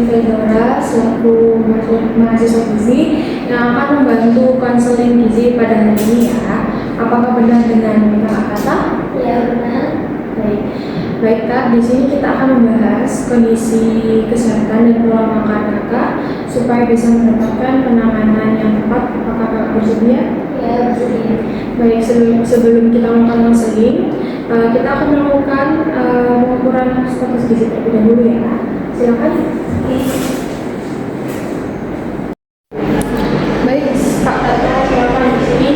Fedora selaku mahasiswa gizi yang akan membantu konseling gizi pada hari ini ya. Apakah benar dengan kata? Ya, benar. Baik Kak, di sini kita akan membahas kondisi kesehatan dan pola makan Kakak supaya bisa mendapatkan penanganan yang tepat. Apakah Kakak bersedia? Ya, bersedia. Baik, sebelum kita melakukan konseling, kita akan melakukan pengukuran status gizi terlebih dahulu ya. Silakan. Baik, Kak Tata, silakan di sini.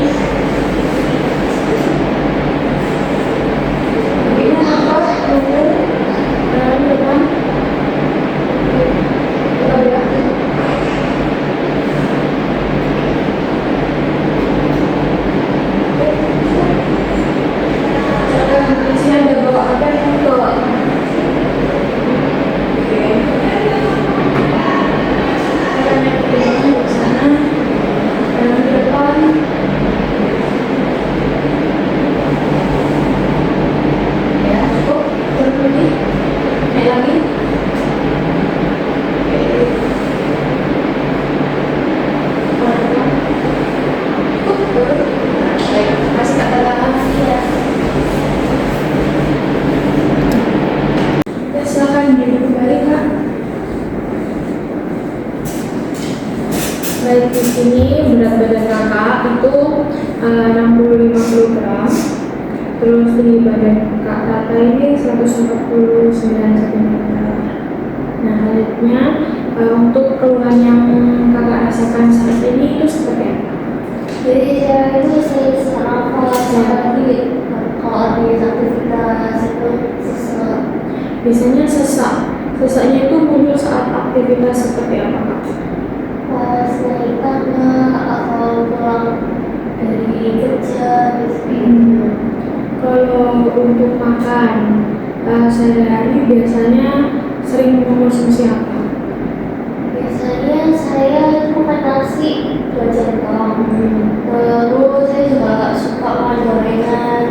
Baik, di sini berat badan Kakak itu 60-50 gram. Terus tinggi badan Kak Tata ini 149 cm. Nah, selanjutnya untuk keluhan yang Kakak rasakan saat ini itu seperti apa? Jadi saya itu sesak nafas, lagi kalau habis aktivitas itu sesak. Biasanya sesak. Sesaknya itu muncul saat aktivitas seperti apa Kak? Pas naik tangga atau pulang dari kerja Kalau untuk makan sehari-hari biasanya sering mengonsumsi apa? Biasanya saya makan nasi 2 centong. Terus saya juga suka makan gorengan.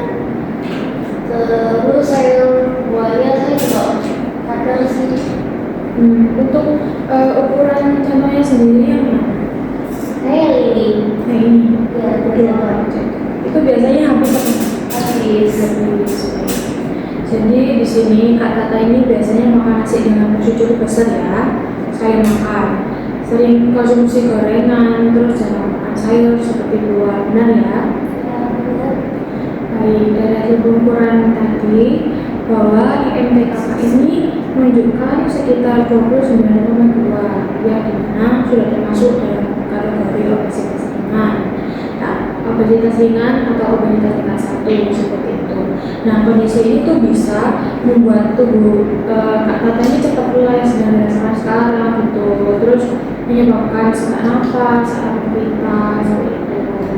Terus sayur buahnya saya juga kadang sih. Untuk ukuran contohnya sendiri yang mana? Saya yang ini. Nah ini. Ya, Itu biasanya habis apa? habis. Jadi di sini Kak Tata ini biasanya makan nasi dengan porsi cukup besar ya. Sekali makan. Sering konsumsi gorengan, terus jarang makan sayur seperti buah. Benar ya? Ya, benar. Baik, dari hasil pengukuran tadi bahwa IMT Kakak ini menunjukkan sekitar 29,2 yang dimana sudah termasuk dalam kategori obesitas ringan. Nah, obesitas ringan atau obesitas tingkat 1 seperti itu. Nah, kondisi ini tuh bisa membuat tubuh Kak Tata ini cepat lelah sedang dirasakan sekarang gitu. Terus menyebabkan sesak nafas, aktivitas seperti itu.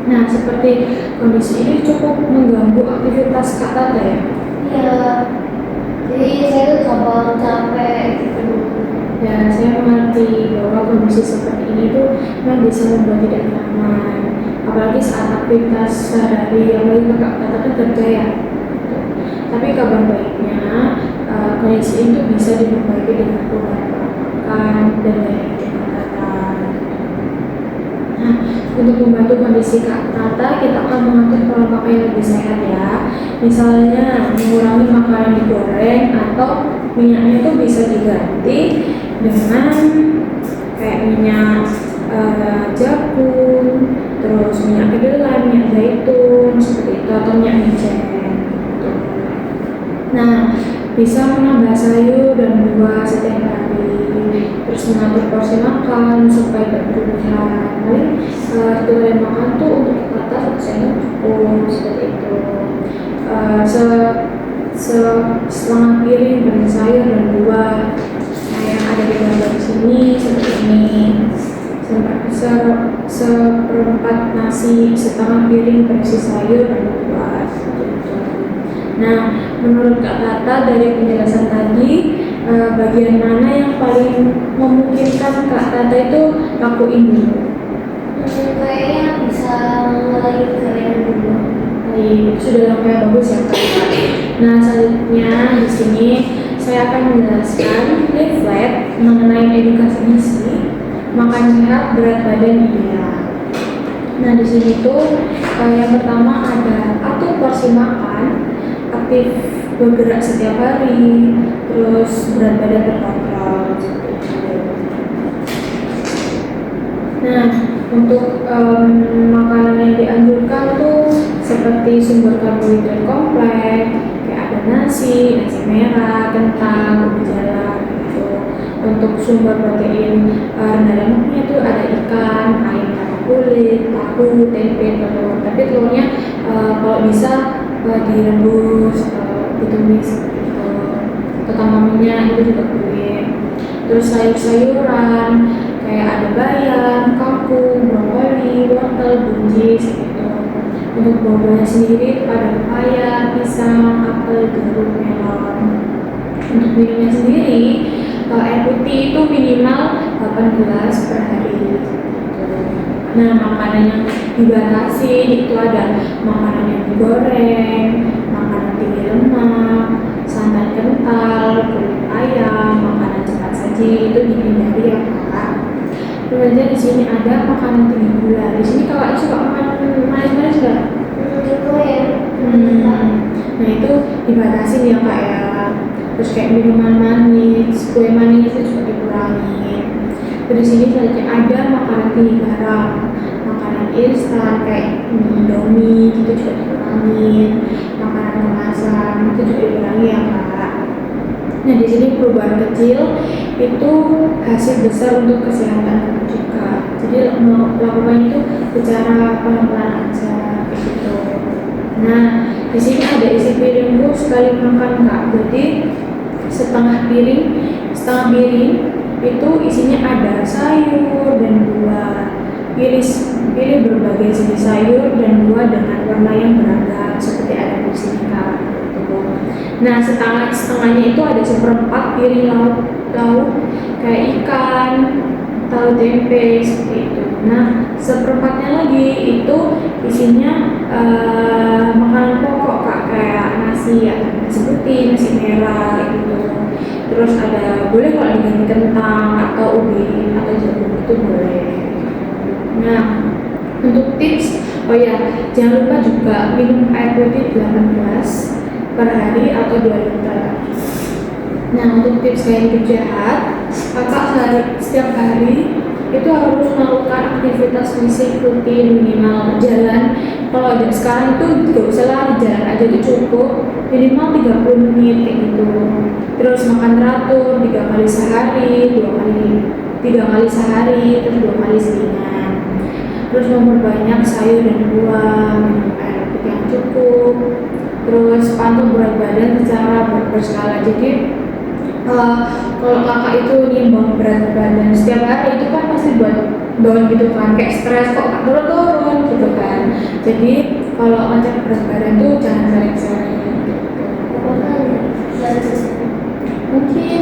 Nah, seperti kondisi ini cukup mengganggu aktivitas Kak Tata ya? Iya. Jadi saya tuh gampang capek gitu. Ya, saya mengerti bahwa kondisi seperti ini tuh memang bisa membuat tidak nyaman. Apalagi saat aktivitas sehari-hari, apalagi Kak Tata kan kerja ya. Tapi kabar baiknya, kondisi itu bisa diperbaiki dengan pola makan dan gaya hidup Kak Tata. Nah, untuk membantu kondisi Kak Tata, kita akan mengatur pola makan yang lebih sehat ya. Misalnya mengurangi makanan digoreng atau minyaknya itu bisa diganti dengan kayak minyak jagung, terus minyak kedelai, minyak zaitun seperti itu atau minyak wijen. Nah, bisa menambah sayur dan buah setiap hari, terus mengatur porsi makan supaya tidak berlebihan. Paling makan tuh untuk batas satu cukup seperti itu. Setengah piring berisi sayur dan buah. Nah, yang ada di gambar sini seperti ini. Seperempat nasi, setengah piring berisi sayur dan buah seperti itu. Nah, menurut Kak Tata dari penjelasan tadi, bagian mana yang paling memungkinkan Kak Tata itu lakuin dulu? Kayaknya bisa mulai gorengan dulu. Baik, sudah lumayan bagus ya Kak. Nah, selanjutnya di sini saya akan menjelaskan leaflet mengenai edukasi gizi, makan sehat, berat badan ideal. Nah, di sini tuh yang pertama ada atur porsi makan, aktif bergerak setiap hari, terus berat badan terkontrol. Nah, untuk makanan yang dianjurkan tuh seperti sumber karbohidrat kompleks, kayak ada nasi merah, kentang, ubi jalan gitu. Untuk sumber protein rendah lemaknya tuh ada ikan, ayam tanpa kulit, tahu, tempe, telur. Tapi telurnya kalau bisa direbus, ditumis gitu. Atau tambah minyak itu juga boleh. Terus sayur-sayuran kayak ada bayam, kangkung, brokoli, wortel, buncis gitu. Untuk buah-buahnya sendiri ada pepaya, pisang, apel, jeruk, melon. Untuk minumnya sendiri air putih itu minimal 8 gelas per hari gitu. Nah, makanan yang dibatasi itu ada makanan yang digoreng, makanan tinggi lemak, santan kental, kulit ayam, makanan cepat saji itu dihindari ya Kak. Kemudian di sini ada makanan tinggi gula. Di sini Kakak suka makan manis-manis nggak? Nah itu dibatasi ya Kak ya. Terus kayak minuman manis, kue manis itu juga dikurangi. Terus di sini selanjutnya ada makanan tinggi garam, makanan instan kayak Indomie itu juga dikurangi, makanan kemasan itu juga dikurangi ya Kak. Nah di sini perubahan kecil itu hasil besar untuk kesehatan juga. Jadi melakukan itu secara pelan-pelan aja gitu. Nah di sini ada isi piringku sekali makan Kak. Jadi setengah piring itu isinya ada sayur dan buah. Pilih berbagai jenis sayur dan buah dengan warna yang beragam seperti ada di sini Kak. Nah setengahnya itu ada seperempat piring lauk kayak ikan, tahu tempe seperti itu. Nah seperempatnya lagi itu isinya makanan pokok Kak, kayak nasi putih, nasi merah gitu. Terus ada boleh kalau diganti kentang atau ubi atau jagung itu boleh. Nah untuk tips, jangan lupa juga minum air putih 8 gelas per hari atau 2 liter. Nah untuk tips gaya hidup sehat, Kakak setiap hari itu harus melakukan aktivitas fisik rutin minimal jalan. Kalau sekarang itu tidak usah lari, jalan aja itu cukup minimal 30 menit kayak gitu. Terus makan teratur 3 kali sehari, 3 kali sehari, terus 2 kali selingan. Terus memperbanyak sayur dan buah, minum air putih yang cukup. Terus pantau berat badan secara berskala. Jadi kalau kakak itu nimbang berat badan setiap hari itu kan pasti buat down gitu kan, kayak stres kok gak turun-turun gitu kan. Jadi kalau ngecek berat badan tuh jangan sering-sering gitu. Mungkin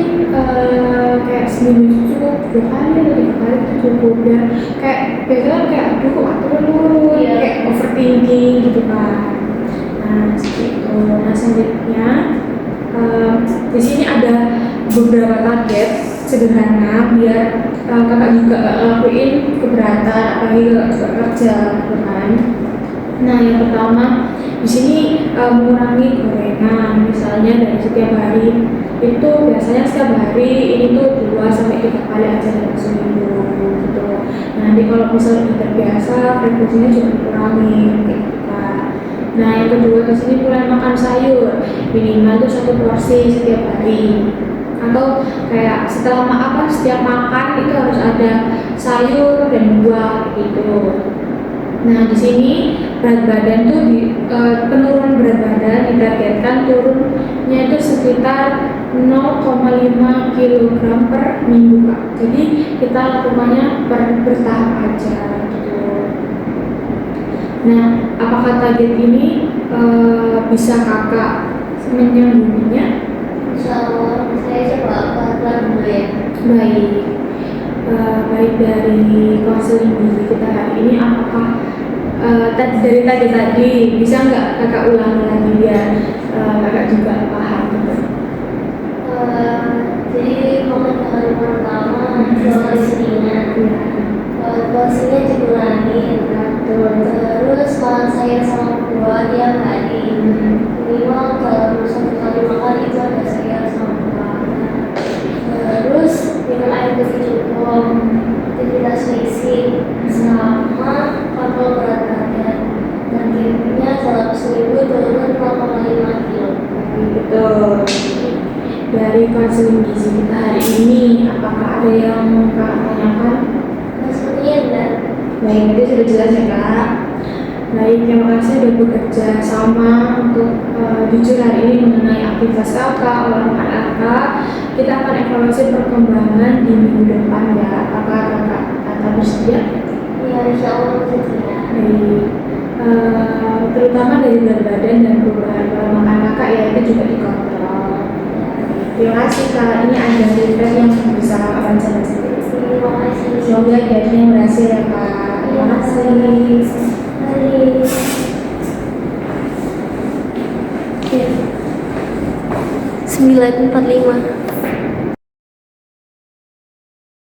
kayak seminggu cukup 2 kali atau 3 kali itu cukup, biar kayak biasanya kayak aduh kok gak turun-turun, kayak overthinking gitu kan. Nah seperti itu. Nah selanjutnya di sini ada beberapa target sederhana biar kakak juga gak ngelakuin keberatan apalagi gak juga kerja gitu kan. Nah yang pertama di sini mengurangi gorengan, misalnya dari setiap hari itu biasanya setiap hari ini tuh 2 sampai 3 kali aja dalam seminggu gitu. Nah nanti kalau misalnya udah terbiasa frekuensinya juga dikurangi gitu kan. Nah yang kedua di sini mulai makan sayur minimal tuh 1 porsi setiap hari, atau kayak setiap makan itu harus ada sayur dan buah gitu. Nah di sini berat badan tuh penurunan berat badan ditargetkan turunnya itu sekitar 0,5 kg per minggu Kak. Jadi kita lakukannya bertahap aja gitu. Nah apakah target ini bisa kakak menyambunginya? Insyaallah saya coba pelan dulu ya. Baik dari konseling gizi kita hari ini, apakah dari tadi bisa nggak kakak ulangi lagi biar kakak juga paham gitu? evaluasinya dikurangin. Betul. Terus makan sayur sama buah tiap hari. Minimal dalam 1 kali makan itu ada sayur sama buah. Terus minum air putih cukup, aktivitas fisik, sama kontrol berat badan. Targetnya dalam seminggu turun 0,5 kilo. Betul. Dari konseling gizi kita hari ini, apakah ada yang mau Kak tanyakan? Sepertinya enggak. Baik, itu sudah jelas ya Kak. Baik, terima kasih sudah bekerja sama untuk jujur hari ini mengenai aktivitas Kakak, olahraga Kakak. Kita akan evaluasi perkembangan di minggu depan ya. Apakah Kakak tetap bersedia? Ya, insya Allah bersedia. Baik. Terutama dari berat badan dan perubahan pola makan Kakak ya, itu juga dikontrol. Terima kasih Kak. Ini ada feedback yang bisa Kakak baca-baca. Terima kasih. Semoga gajinya berhasil ya Kak. Terima kasih. Mari. 9:45.